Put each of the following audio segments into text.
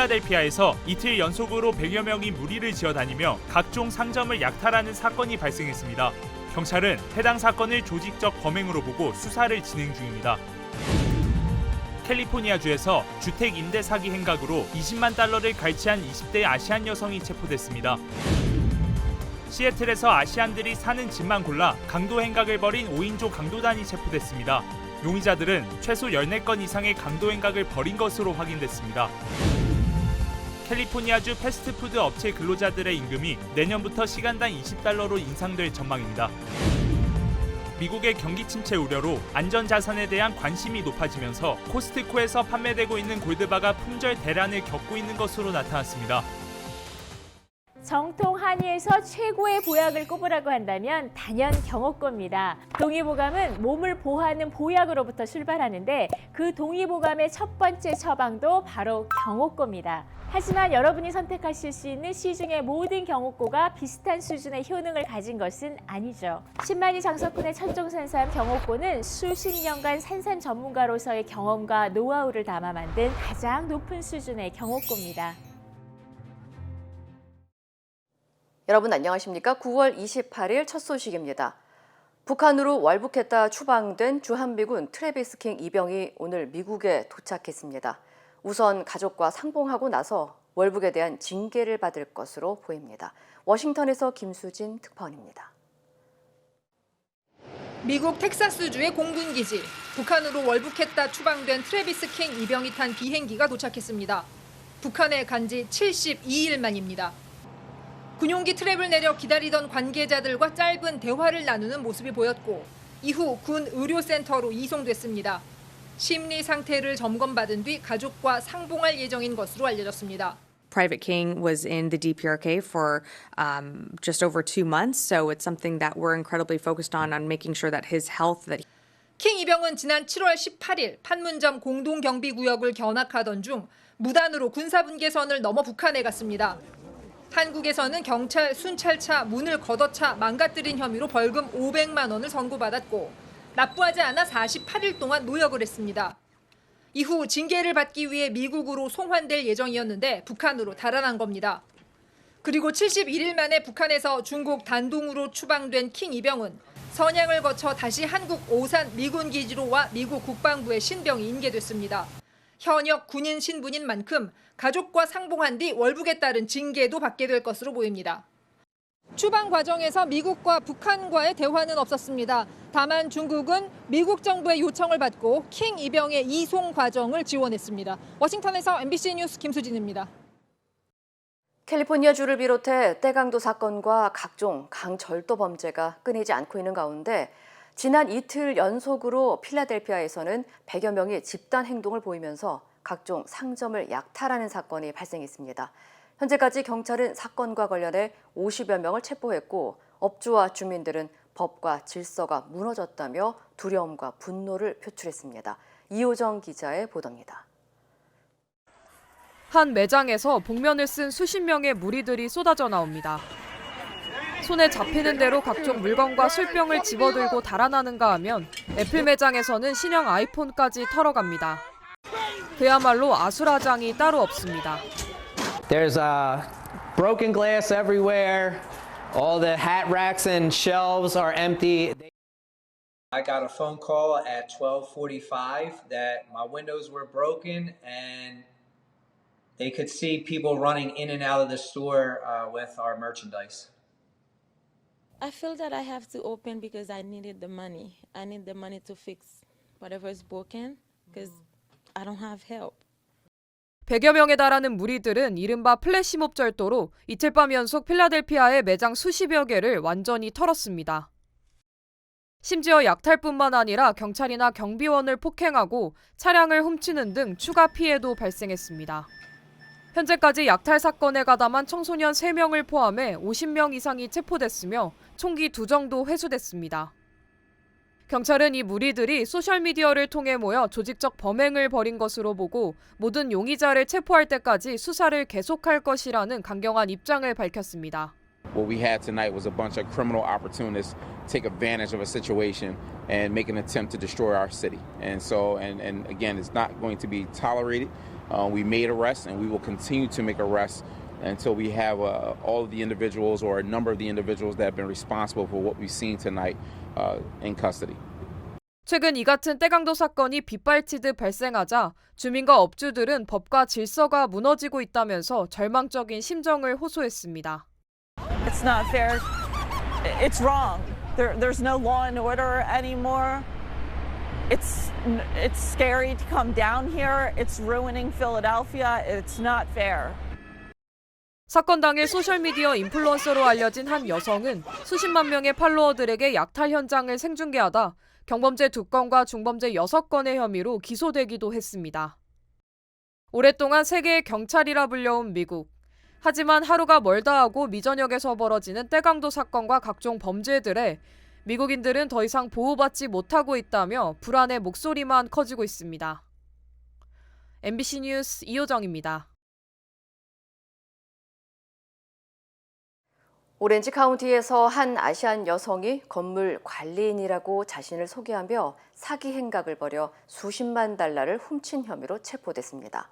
필라델피아에서 이틀 연속으로 100여 명이 무리를 지어다니며 각종 상점을 약탈하는 사건이 발생했습니다. 경찰은 해당 사건을 조직적 범행으로 보고 수사를 진행 중입니다. 캘리포니아주에서 주택 임대 사기 행각으로 20만 달러를 갈취한 20대 아시안 여성이 체포됐습니다. 시애틀에서 아시안들이 사는 집만 골라 강도 행각을 벌인 5인조 강도단이 체포됐습니다. 용의자들은 최소 14건 이상의 강도 행각을 벌인 것으로 확인됐습니다. 캘리포니아주 패스트푸드 업체 근로자들의 임금이 내년부터 시간당 $20로 인상될 전망입니다. 미국의 경기 침체 우려로 안전자산에 대한 관심이 높아지면서 코스트코에서 판매되고 있는 골드바가 품절 대란을 겪고 있는 것으로 나타났습니다. 정통 한의에서 최고의 보약을 꼽으라고 한다면 단연 경옥고입니다. 동의보감은 몸을 보호하는 보약으로부터 출발하는데 그 동의보감의 첫 번째 처방도 바로 경옥고입니다. 하지만 여러분이 선택하실 수 있는 시중의 모든 경옥고가 비슷한 수준의 효능을 가진 것은 아니죠. 10만이 장석군의 천종산삼 경옥고는 수십 년간 산삼 전문가로서의 경험과 노하우를 담아 만든 가장 높은 수준의 경옥고입니다. 여러분 안녕하십니까? 9월 28일 첫 소식입니다. 북한으로 월북했다 추방된 주한미군 트래비스 킹 이병이 오늘 미국에 도착했습니다. 우선 가족과 상봉하고 나서 월북에 대한 징계를 받을 것으로 보입니다. 워싱턴에서 김수진 특파원입니다. 미국 텍사스주의 공군기지, 북한으로 월북했다 추방된 트래비스 킹 이병이 탄 비행기가 도착했습니다. 북한에 간 지 72일 만입니다. 군용기 트랩을 내려 기다리던 관계자들과 짧은 대화를 나누는 모습이 보였고 이후 군 의료센터로 이송됐습니다. 심리 상태를 점검받은 뒤 가족과 상봉할 예정인 것으로 알려졌습니다. Private King was in the DPRK for just over 2 months, so it's something that we're incredibly focused on making sure that his health that 킹 이병은 지난 7월 18일 판문점 공동경비구역을 견학하던 중 무단으로 군사분계선을 넘어 북한에 갔습니다. 한국에서는 경찰 순찰차 문을 걷어차 망가뜨린 혐의로 벌금 500만 원을 선고받았고 납부하지 않아 48일 동안 노역을 했습니다. 이후 징계를 받기 위해 미국으로 송환될 예정이었는데 북한으로 달아난 겁니다. 그리고 71일 만에 북한에서 중국 단동으로 추방된 킹 이병은 선양을 거쳐 다시 한국 오산 미군 기지로 와 미국 국방부의 신병이 인계됐습니다. 현역 군인 신분인 만큼 가족과 상봉한 뒤 월북에 따른 징계도 받게 될 것으로 보입니다. 추방 과정에서 미국과 북한과의 대화는 없었습니다. 다만 중국은 미국 정부의 요청을 받고 킹 이병의 이송 과정을 지원했습니다. 워싱턴에서 MBC 뉴스 김수진입니다. 캘리포니아주를 비롯해 떼강도 사건과 각종 강절도 범죄가 끊이지 않고 있는 가운데 지난 이틀 연속으로 필라델피아에서는 100여 명이 집단 행동을 보이면서 각종 상점을 약탈하는 사건이 발생했습니다. 현재까지 경찰은 사건과 관련해 50여 명을 체포했고 업주와 주민들은 법과 질서가 무너졌다며 두려움과 분노를 표출했습니다. 이호정 기자의 보도입니다. 한 매장에서 복면을 쓴 수십 명의 무리들이 쏟아져 나옵니다. 손에 잡히는 대로 각종 물건과 술병을 집어들고 달아나는가 하면 애플 매장에서는 신형 아이폰까지 털어갑니다. 그야말로 아수라장이 따로 없습니다. There's broken glass everywhere. All the hat racks and shelves are empty. I got a phone call at 12:45 that my windows were broken and they could see people running in and out of the store with our merchandise. I feel that I have to open because I needed the money. I need the money to fix whatever is broken because I don't have help. 100여 명에 달하는 무리들은 이른바 플래시몹 절도로 이틀 밤 연속 필라델피아의 매장 수십여 개를 완전히 털었습니다. 심지어 약탈뿐만 아니라 경찰이나 경비원을 폭행하고 차량을 훔치는 등 추가 피해도 발생했습니다. 현재까지 약탈 사건에 가담한 청소년 3명을 포함해 50명 이상이 체포됐으며 총기 2정도 회수됐습니다. 경찰은 이 무리들이 소셜미디어를 통해 모여 조직적 범행을 벌인 것으로 보고 모든 용의자를 체포할 때까지 수사를 계속할 것이라는 강경한 입장을 밝혔습니다. What we had tonight was a bunch of criminal opportunists take advantage of a situation and make an attempt to destroy our city. And again, it's not going to be tolerated. We made arrests, and we will continue to make arrests until we have all of the individuals or a number of the individuals that have been responsible for what we've seen tonight in custody. 최근 이 같은 때강도 사건이 빗발치듯 발생하자 주민과 업주들은 법과 질서가 무너지고 있다면서 절망적인 심정을 호소했습니다. It's not fair. It's wrong. There's no law and order anymore. It's scary to come down here. It's ruining Philadelphia. It's not fair. 사건 당일 소셜미디어 인플루언서로 알려진 한 여성은 수십만 명의 팔로워들에게 약탈 현장을 생중계하다 경범죄 2건과 중범죄 6건의 혐의로 기소되기도 했습니다. 오랫동안 세계의 경찰이라 불려온 미국. 하지만 하루가 멀다 하고 미전역에서 벌어지는 때강도 사건과 각종 범죄들에 미국인들은 더 이상 보호받지 못하고 있다며 불안의 목소리만 커지고 있습니다. MBC 뉴스 이효정입니다. 오렌지 카운티에서 한 아시안 여성이 건물 관리인이라고 자신을 소개하며 사기 행각을 벌여 수십만 달러를 훔친 혐의로 체포됐습니다.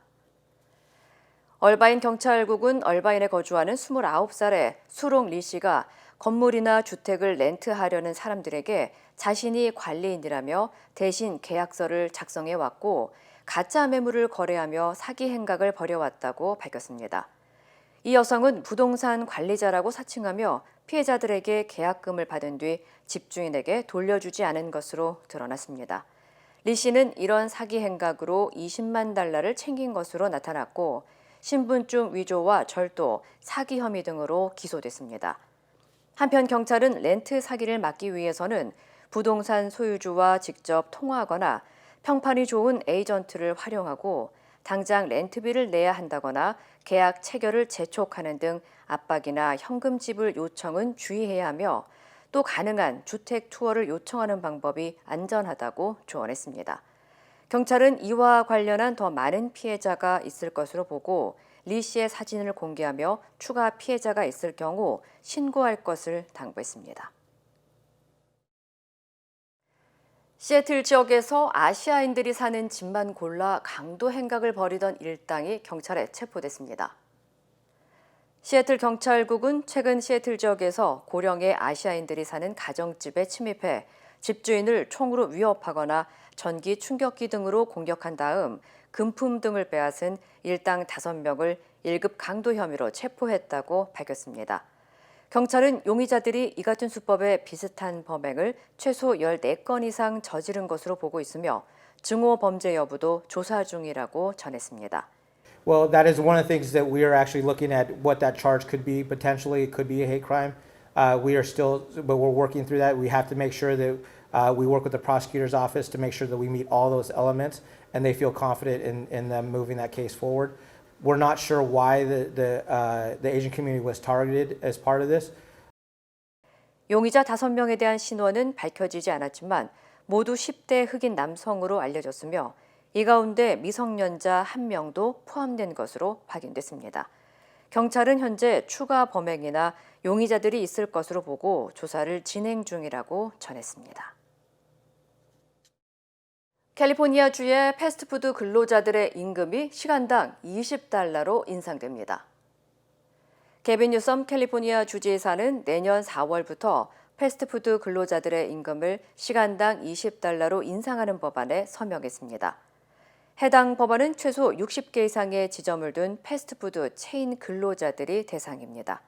얼바인 경찰국은 얼바인에 거주하는 29살의 수롱 리 씨가 건물이나 주택을 렌트하려는 사람들에게 자신이 관리인이라며 대신 계약서를 작성해왔고 가짜 매물을 거래하며 사기 행각을 벌여왔다고 밝혔습니다. 이 여성은 부동산 관리자라고 사칭하며 피해자들에게 계약금을 받은 뒤 집주인에게 돌려주지 않은 것으로 드러났습니다. 리 씨는 이런 사기 행각으로 20만 달러를 챙긴 것으로 나타났고 신분증 위조와 절도, 사기 혐의 등으로 기소됐습니다. 한편 경찰은 렌트 사기를 막기 위해서는 부동산 소유주와 직접 통화하거나 평판이 좋은 에이전트를 활용하고 당장 렌트비를 내야 한다거나 계약 체결을 재촉하는 등 압박이나 현금 지불 요청은 주의해야 하며 또 가능한 주택 투어를 요청하는 방법이 안전하다고 조언했습니다. 경찰은 이와 관련한 더 많은 피해자가 있을 것으로 보고 리 씨의 사진을 공개하며 추가 피해자가 있을 경우 신고할 것을 당부했습니다. 시애틀 지역에서 아시아인들이 사는 집만 골라 강도 행각을 벌이던 일당이 경찰에 체포됐습니다. 시애틀 경찰국은 최근 시애틀 지역에서 고령의 아시아인들이 사는 가정집에 침입해 집주인을 총으로 위협하거나 전기 충격기 등으로 공격한 다음 금품 등을 빼앗은 일당 5명을 1급 강도 혐의로 체포했다고 밝혔습니다. 경찰은 용의자들이 이 같은 수법에 비슷한 범행을 최소 14건 이상 저지른 것으로 보고 있으며 증오 범죄 여부도 조사 중이라고 전했습니다. Well, that is one of the things that we are actually looking at what that charge could be. Potentially, it could be a hate crime. But we're working through that. We have to make sure that we work with the prosecutor's office to make sure that we meet all those elements and they feel confident in them moving that case forward. We're not sure why the Asian community was targeted as part of this. 용의자 5명에 대한 신원은 밝혀지지 않았지만 모두 10대 흑인 남성으로 알려졌으며 이 가운데 미성년자 1명도 포함된 것으로 확인됐습니다. 경찰은 현재 추가 범행이나 용의자들이 있을 것으로 보고 조사를 진행 중이라고 전했습니다. 캘리포니아주의 패스트푸드 근로자들의 임금이 시간당 20달러로 인상됩니다. 게빈 뉴섬 캘리포니아 주지사는 내년 4월부터 패스트푸드 근로자들의 임금을 시간당 20달러로 인상하는 법안에 서명했습니다. 해당 법안은 최소 60개 이상의 지점을 둔 패스트푸드 체인 근로자들이 대상입니다.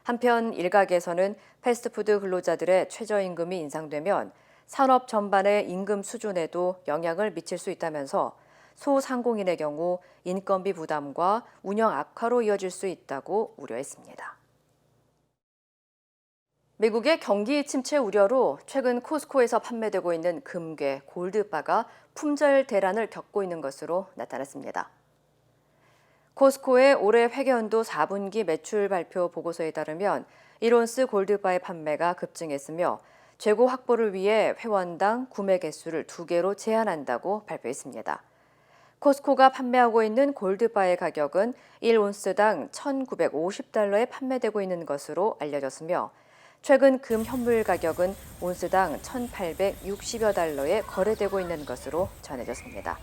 한편 일각에서는 패스트푸드 근로자들의 최저임금이 인상되면 산업 전반의 임금 수준에도 영향을 미칠 수 있다면서 소상공인의 경우 인건비 부담과 운영 악화로 이어질 수 있다고 우려했습니다. 미국의 경기 침체 우려로 최근 코스코에서 판매되고 있는 금괴, 골드바가 품절 대란을 겪고 있는 것으로 나타났습니다. 코스코의 올해 회계연도 4분기 매출 발표 보고서에 따르면 1온스 골드바의 판매가 급증했으며 재고 확보를 위해 회원당 구매 개수를 2개로 제한한다고 발표했습니다. 코스코가 판매하고 있는 골드바의 가격은 1온스당 1,950달러에 판매되고 있는 것으로 알려졌으며 최근 금 현물 가격은 온스당 1,860여 달러에 거래되고 있는 것으로 전해졌습니다.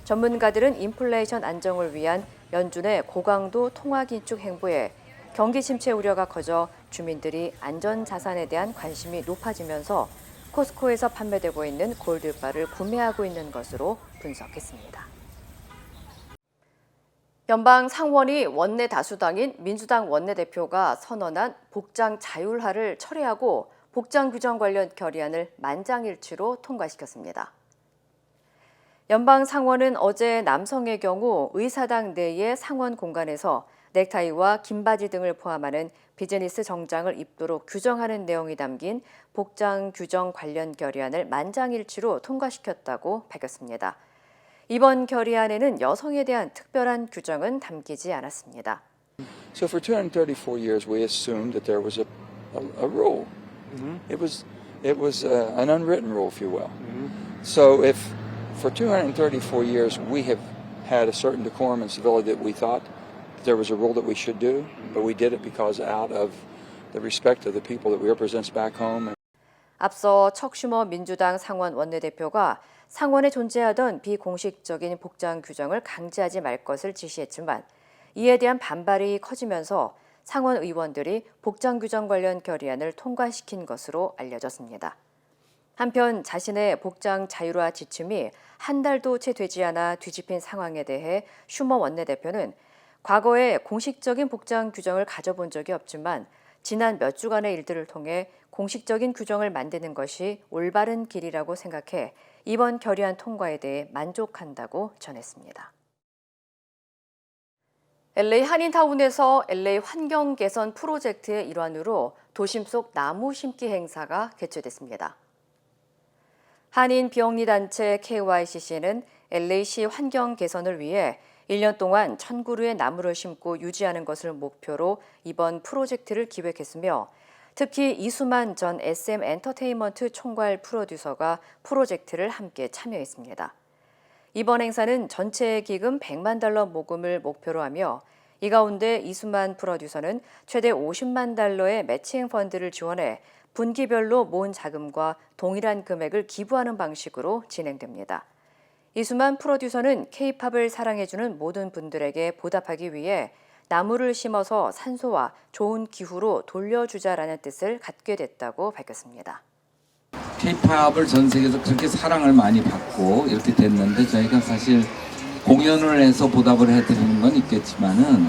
전문가들은 인플레이션 안정을 위한 연준의 고강도 통화 긴축 행보에 경기 침체 우려가 커져 주민들이 안전 자산에 대한 관심이 높아지면서 코스코에서 판매되고 있는 골드바를 구매하고 있는 것으로 분석했습니다. 연방 상원이 원내 다수당인 민주당 원내대표가 선언한 복장 자율화를 철회하고 복장 규정 관련 결의안을 만장일치로 통과시켰습니다. 연방 상원은 어제 남성의 경우 의사당 내의 상원 공간에서 넥타이와 긴 바지 등을 포함하는 비즈니스 정장을 입도록 규정하는 내용이 담긴 복장 규정 관련 결의안을 만장일치로 통과시켰다고 밝혔습니다. 이번 결의안에는 여성에 대한 특별한 규정은 담기지 않았습니다. So for 234 years we assumed that there was a rule. It was an unwritten rule, if you will. So if for 234 years we have had a certain decorum and civility that we thought there was a rule that we should do, but we did it because out of the respect of the people that we represent back home. 앞서 척 슈머 민주당 상원 원내대표가 상원에 존재하던 비공식적인 복장 규정을 강제하지 말 것을 지시했지만 이에 대한 반발이 커지면서 상원 의원들이 복장 규정 관련 결의안을 통과시킨 것으로 알려졌습니다. 한편 자신의 복장 자율화 지침이 한 달도 채 되지 않아 뒤집힌 상황에 대해 슈머 원내대표는 과거에 공식적인 복장 규정을 가져본 적이 없지만 지난 몇 주간의 일들을 통해 공식적인 규정을 만드는 것이 올바른 길이라고 생각해 이번 결의안 통과에 대해 만족한다고 전했습니다. LA 한인타운에서 LA 환경 개선 프로젝트의 일환으로 도심 속 나무 심기 행사가 개최됐습니다. 한인 비영리 단체 KYCC는 LA시 환경 개선을 위해 1년 동안 1,000그루의 나무를 심고 유지하는 것을 목표로 이번 프로젝트를 기획했으며 특히 이수만 전 SM 엔터테인먼트 총괄 프로듀서가 프로젝트를 함께 참여했습니다. 이번 행사는 전체 기금 $1,000,000 모금을 목표로 하며 이 가운데 이수만 프로듀서는 최대 $500,000의 매칭 펀드를 지원해 분기별로 모은 자금과 동일한 금액을 기부하는 방식으로 진행됩니다. 이수만 프로듀서는 K-팝을 사랑해주는 모든 분들에게 보답하기 위해 나무를 심어서 산소와 좋은 기후로 돌려주자라는 뜻을 갖게 됐다고 밝혔습니다. K-팝을 전 세계에서 그렇게 사랑을 많이 받고 이렇게 됐는데 저희가 사실 공연을 해서 보답을 해드리는 건 있겠지만은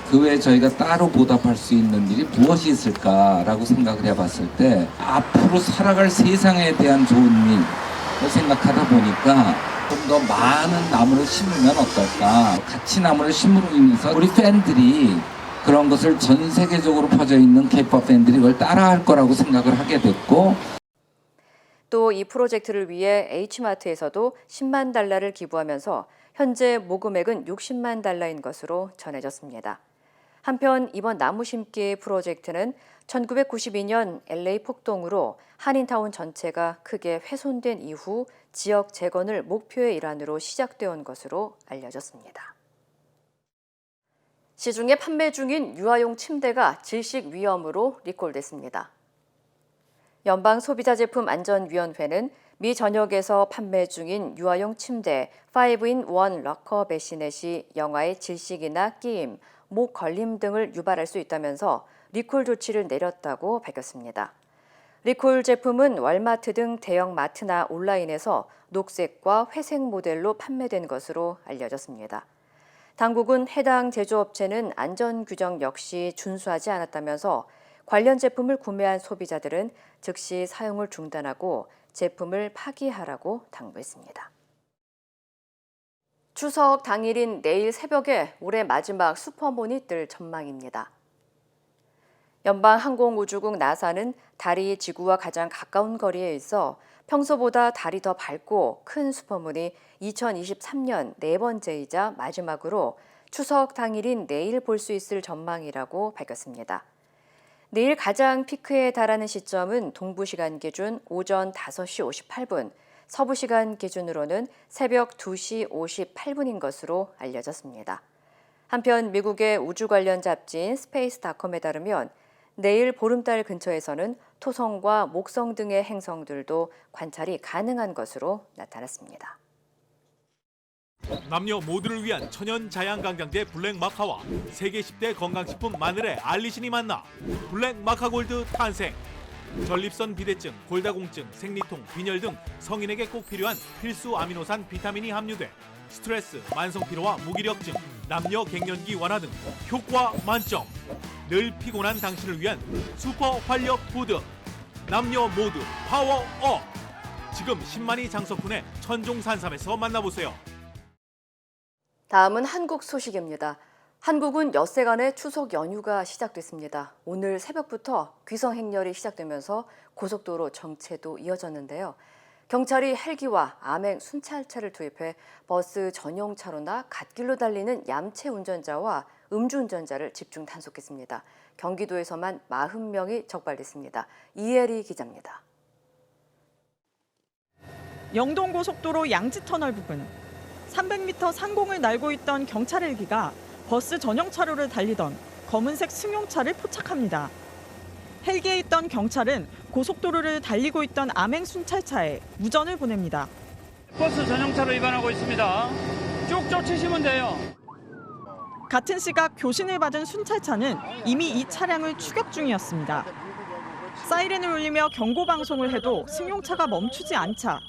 그 외에 저희가 따로 보답할 수 있는 일이 무엇이 있을까라고 생각을 해봤을 때 앞으로 살아갈 세상에 대한 좋은 일을 생각하다 보니까 좀 더 많은 나무를 심으면 어떨까? 같이 나무를 심으로 인해서 우리 팬들이 그런 것을 전 세계적으로 퍼져 있는 K-팝 팬들이 그걸 따라할 거라고 생각을 하게 됐고 또 이 프로젝트를 위해 H마트에서도 $100,000를 기부하면서 현재 모금액은 $600,000인 것으로 전해졌습니다. 한편 이번 나무 심기 프로젝트는 1992년 LA 폭동으로 한인타운 전체가 크게 훼손된 이후 지역 재건을 목표의 일환으로 시작되어 온 것으로 알려졌습니다. 시중에 판매 중인 유아용 침대가 질식 위험으로 리콜됐습니다. 연방소비자제품안전위원회는 미 전역에서 판매 중인 유아용 침대 5-in-1 럭커 배시넷이 영아의 질식이나 끼임, 목 걸림 등을 유발할 수 있다면서 리콜 조치를 내렸다고 밝혔습니다. 리콜 제품은 월마트 등 대형 마트나 온라인에서 녹색과 회색 모델로 판매된 것으로 알려졌습니다. 당국은 해당 제조업체는 안전 규정 역시 준수하지 않았다면서 관련 제품을 구매한 소비자들은 즉시 사용을 중단하고 제품을 파기하라고 당부했습니다. 추석 당일인 내일 새벽에 올해 마지막 슈퍼문이 뜰 전망입니다. 연방항공우주국 나사는 달이 지구와 가장 가까운 거리에 있어 평소보다 달이 더 밝고 큰 슈퍼문이 2023년 네 번째이자 마지막으로 추석 당일인 내일 볼 수 있을 전망이라고 밝혔습니다. 내일 가장 피크에 달하는 시점은 동부시간 기준 오전 5시 58분, 서부시간 기준으로는 새벽 2시 58분인 것으로 알려졌습니다. 한편 미국의 우주 관련 잡지인 스페이스닷컴에 따르면 내일 보름달 근처에서는 토성과 목성 등의 행성들도 관찰이 가능한 것으로 나타났습니다. 남녀 모두를 위한 천연 자양강장제 블랙 마카와 세계 10대 건강식품 마늘의 알리신이 만나 블랙 마카골드 탄생. 전립선 비대증, 골다공증, 생리통, 빈혈 등 성인에게 꼭 필요한 필수 아미노산 비타민이 함유돼 스트레스, 만성피로와 무기력증, 남녀 갱년기 완화 등 효과 만점. 늘 피곤한 당신을 위한 슈퍼 활력 푸드. 남녀 모두 파워업. 지금 10만이 장석훈의 천종산삼에서 만나보세요. 다음은 한국 소식입니다. 한국은 엿새간의 추석 연휴가 시작됐습니다. 오늘 새벽부터 귀성 행렬이 시작되면서 고속도로 정체도 이어졌는데요. 경찰이 헬기와 암행 순찰차를 투입해 버스 전용 차로나 갓길로 달리는 얌체 운전자와 음주운전자를 집중 단속했습니다. 경기도에서만 40명이 적발됐습니다. 이혜리 기자입니다. 영동고속도로 양지터널 부근 300m 상공을 날고 있던 경찰 헬기가 버스 전용 차로를 달리던 검은색 승용차를 포착합니다. 헬기에 있던 경찰은 고속도로를 달리고 있던 암행 순찰차에 무전을 보냅니다. 버스 전용차로 위반하고 있습니다. 쭉 쫓으시면 돼요. 같은 시각 교신을 받은 순찰차는 이미 이 차량을 추격 중이었습니다. 사이렌을 울리며 경고 방송을 해도 승용차가 멈추지 않자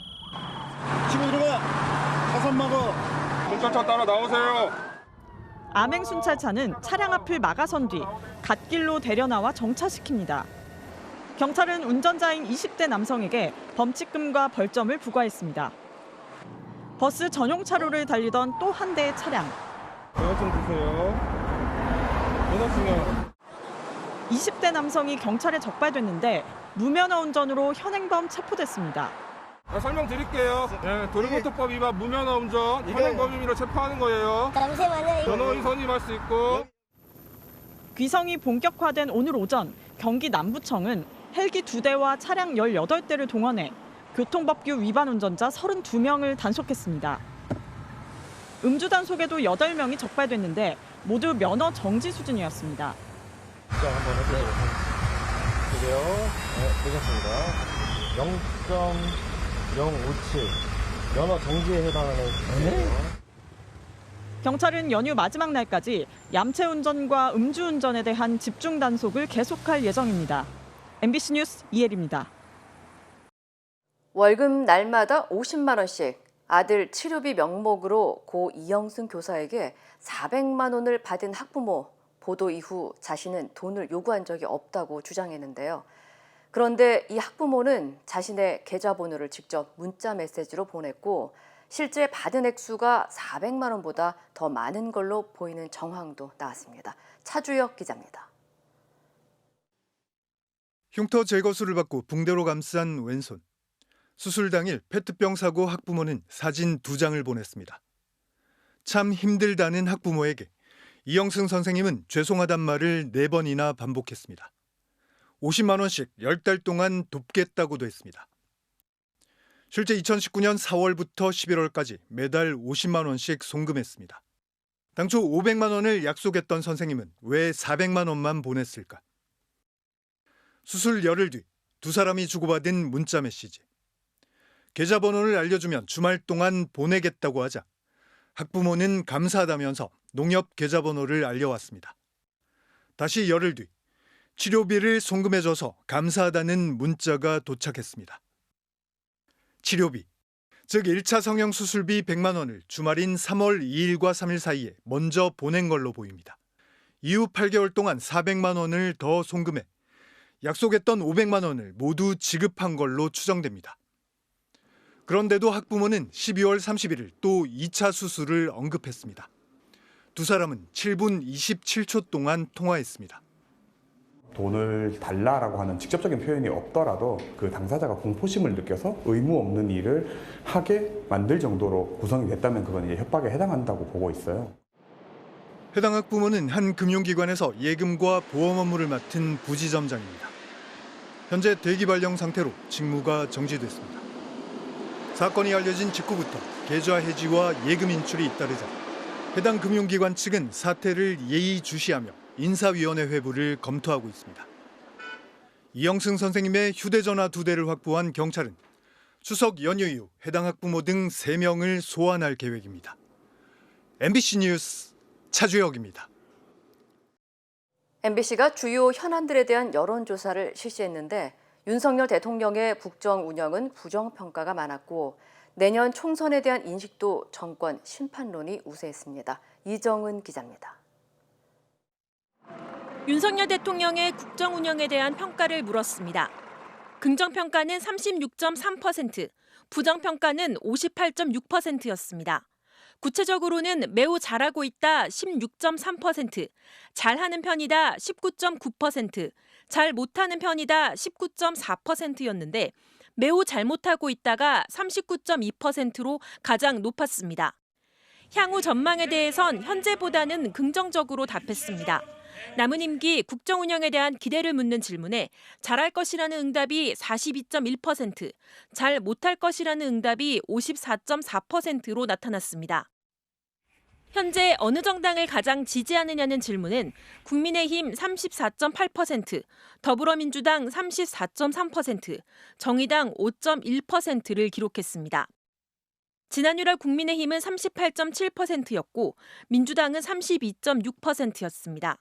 치고 들어가! 차선 막어! 순찰차 따라 나오세요. 암행 순찰차는 차량 앞을 막아선 뒤 갓길로 데려나와 정차시킵니다. 경찰은 운전자인 20대 남성에게 범칙금과 벌점을 부과했습니다. 버스 전용 차로를 달리던 또 한 대의 차량. 전화 좀 주세요. 전화 주세요. 20대 남성이 경찰에 적발됐는데 무면허 운전으로 현행범 체포됐습니다. 설명드릴게요. 네, 도로교통법 위반 무면허 운전, 현행범 혐의로 체포하는 거예요. 잠시만요. 변호인 선임할 수 있고. 귀성이 본격화된 오늘 오전 경기 남부청은 헬기 2대와 차량 18대를 동원해 교통법규 위반 운전자 32명을 단속했습니다. 음주 단속에도 8명이 적발됐는데 모두 면허 정지 수준이었습니다. 시작 한번 해보도록 하겠습니다. 네, 되셨습니다. 0.057 면허 정지에 해당하는 수준이에요. 경찰은 연휴 마지막 날까지 얌체 운전과 음주운전에 대한 집중 단속을 계속할 예정입니다. MBC 뉴스 이혜리입니다. 월급 날마다 50만 원씩 아들 치료비 명목으로 고 이영승 교사에게 400만 원을 받은 학부모. 보도 이후 자신은 돈을 요구한 적이 없다고 주장했는데요. 그런데 이 학부모는 자신의 계좌번호를 직접 문자 메시지로 보냈고 실제 받은 액수가 400만 원보다 더 많은 걸로 보이는 정황도 나왔습니다. 차주혁 기자입니다. 흉터 제거술을 받고 붕대로 감싼 왼손. 수술 당일 페트병 사고 학부모는 사진 2장을 보냈습니다. 참 힘들다는 학부모에게 이영승 선생님은 죄송하단 말을 4번이나 반복했습니다. 50만 원씩 10달 동안 돕겠다고도 했습니다. 실제 2019년 4월부터 11월까지 매달 50만 원씩 송금했습니다. 당초 500만 원을 약속했던 선생님은 왜 400만 원만 보냈을까? 수술 열흘 뒤 두 사람이 주고받은 문자 메시지. 계좌번호를 알려주면 주말 동안 보내겠다고 하자 학부모는 감사하다면서 농협 계좌번호를 알려왔습니다. 다시 열흘 뒤 치료비를 송금해줘서 감사하다는 문자가 도착했습니다. 치료비, 즉 1차 성형 수술비 100만 원을 주말인 3월 2일과 3일 사이에 먼저 보낸 걸로 보입니다. 이후 8개월 동안 400만 원을 더 송금해 약속했던 500만 원을 모두 지급한 걸로 추정됩니다. 그런데도 학부모는 12월 31일 또 2차 수술을 언급했습니다. 두 사람은 7분 27초 동안 통화했습니다. 돈을 달라라고 하는 직접적인 표현이 없더라도 그 당사자가 공포심을 느껴서 의무 없는 일을 하게 만들 정도로 구성이 됐다면 그건 이제 협박에 해당한다고 보고 있어요. 해당 학부모는 한 금융기관에서 예금과 보험 업무를 맡은 부지점장입니다. 현재 대기 발령 상태로 직무가 정지됐습니다. 사건이 알려진 직후부터 계좌 해지와 예금 인출이 잇따르자 해당 금융기관 측은 사태를 예의주시하며 인사위원회 회부를 검토하고 있습니다. 이영승 선생님의 휴대전화 2대를 확보한 경찰은 추석 연휴 이후 해당 학부모 등 3명을 소환할 계획입니다. MBC 뉴스 차주혁입니다. MBC가 주요 현안들에 대한 여론조사를 실시했는데 윤석열 대통령의 국정 운영은 부정평가가 많았고 내년 총선에 대한 인식도 정권 심판론이 우세했습니다. 이정은 기자입니다. 윤석열 대통령의 국정 운영에 대한 평가를 물었습니다. 긍정평가는 36.3%, 부정평가는 58.6%였습니다. 구체적으로는 매우 잘하고 있다 16.3%, 잘하는 편이다 19.9%, 잘 못하는 편이다 19.4%였는데 매우 잘못하고 있다가 39.2%로 가장 높았습니다. 향후 전망에 대해선 현재보다는 긍정적으로 답했습니다. 남은 임기 국정 운영에 대한 기대를 묻는 질문에 잘할 것이라는 응답이 42.1%, 잘 못할 것이라는 응답이 54.4%로 나타났습니다. 현재 어느 정당을 가장 지지하느냐는 질문은 국민의힘 34.8%, 더불어민주당 34.3%, 정의당 5.1%를 기록했습니다. 지난 6월 국민의힘은 38.7%였고 민주당은 32.6%였습니다.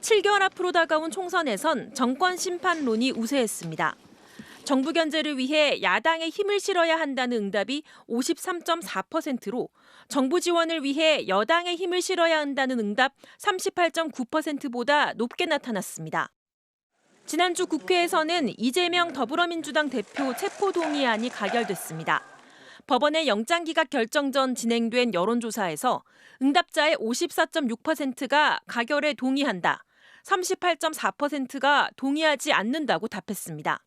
7개월 앞으로 다가온 총선에선 정권 심판론이 우세했습니다. 정부 견제를 위해 야당에 힘을 실어야 한다는 응답이 53.4%로 정부 지원을 위해 여당에 힘을 실어야 한다는 응답 38.9%보다 높게 나타났습니다. 지난주 국회에서는 이재명 더불어민주당 대표 체포동의안이 가결됐습니다. 법원의 영장기각 결정 전 진행된 여론조사에서 응답자의 54.6%가 가결에 동의한다, 38.4%가 동의하지 않는다고 답했습니다.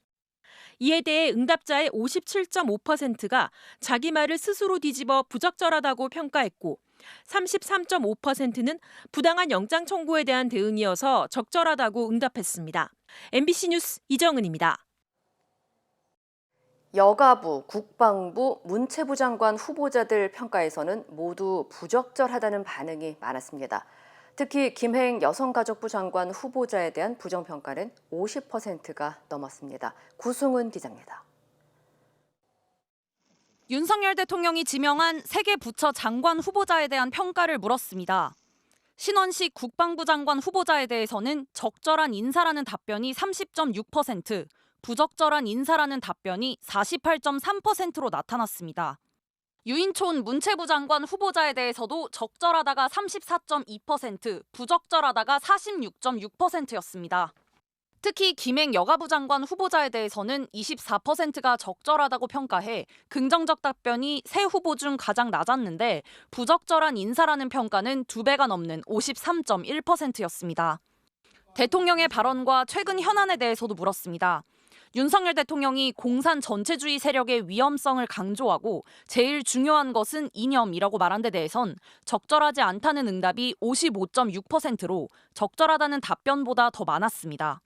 이에 대해 응답자의 57.5%가 자기 말을 스스로 뒤집어 부적절하다고 평가했고 33.5%는 부당한 영장 청구에 대한 대응이어서 적절하다고 응답했습니다. MBC 뉴스 이정은입니다. 여가부, 국방부, 문체부 장관 후보자들 평가에서는 모두 부적절하다는 반응이 많았습니다. 특히 김행 여성가족부 장관 후보자에 대한 부정평가는 50%가 넘었습니다. 구승은 기자입니다. 윤석열 대통령이 지명한 3개 부처 장관 후보자에 대한 평가를 물었습니다. 신원식 국방부 장관 후보자에 대해서는 적절한 인사라는 답변이 30.6%, 부적절한 인사라는 답변이 48.3%로 나타났습니다. 유인촌 문체부 장관 후보자에 대해서도 적절하다가 34.2%, 부적절하다가 46.6%였습니다. 특히 김행 여가부 장관 후보자에 대해서는 24%가 적절하다고 평가해 긍정적 답변이 세 후보 중 가장 낮았는데 부적절한 인사라는 평가는 2배가 넘는 53.1%였습니다. 대통령의 발언과 최근 현안에 대해서도 물었습니다. 윤석열 대통령이 공산 전체주의 세력의 위험성을 강조하고 제일 중요한 것은 이념이라고 말한 데 대해선 적절하지 않다는 응답이 55.6%로 적절하다는 답변보다 더 많았습니다.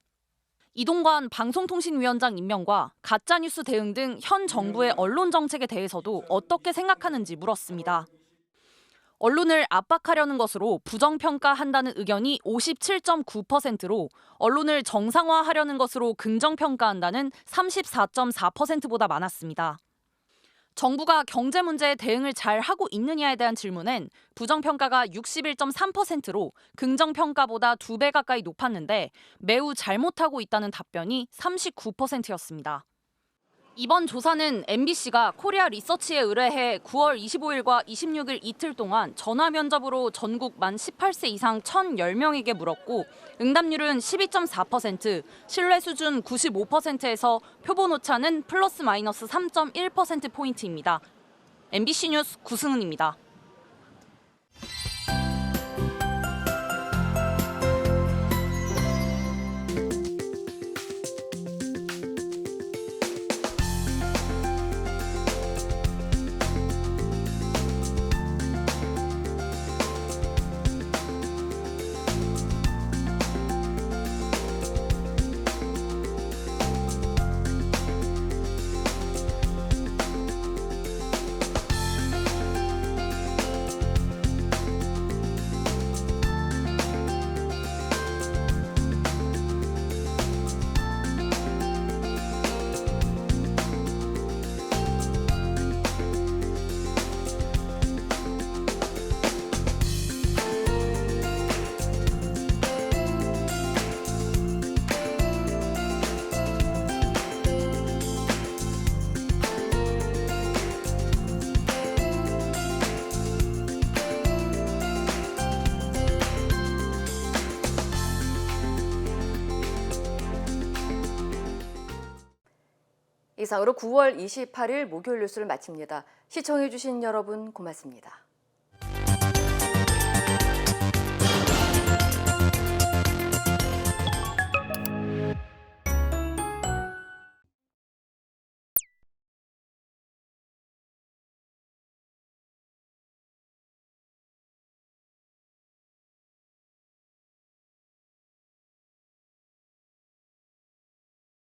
이동관 방송통신위원장 임명과 가짜뉴스 대응 등 현 정부의 언론 정책에 대해서도 어떻게 생각하는지 물었습니다. 언론을 압박하려는 것으로 부정평가한다는 의견이 57.9%로 언론을 정상화하려는 것으로 긍정평가한다는 34.4%보다 많았습니다. 정부가 경제 문제에 대응을 잘 하고 있느냐에 대한 질문엔 부정평가가 61.3%로 긍정평가보다 2배 가까이 높았는데 매우 잘못하고 있다는 답변이 39%였습니다. 이번 조사는 MBC가 코리아 리서치에 의뢰해 9월 25일과 26일 이틀 동안 전화 면접으로 전국 만 18세 이상 1,010명에게 물었고 응답률은 12.4%, 신뢰 수준 95%에서 표본 오차는 플러스 마이너스 3.1%포인트입니다. MBC 뉴스 구승은입니다. 이상으로 9월 28일 목요일 뉴스를 마칩니다. 시청해주신 여러분 고맙습니다.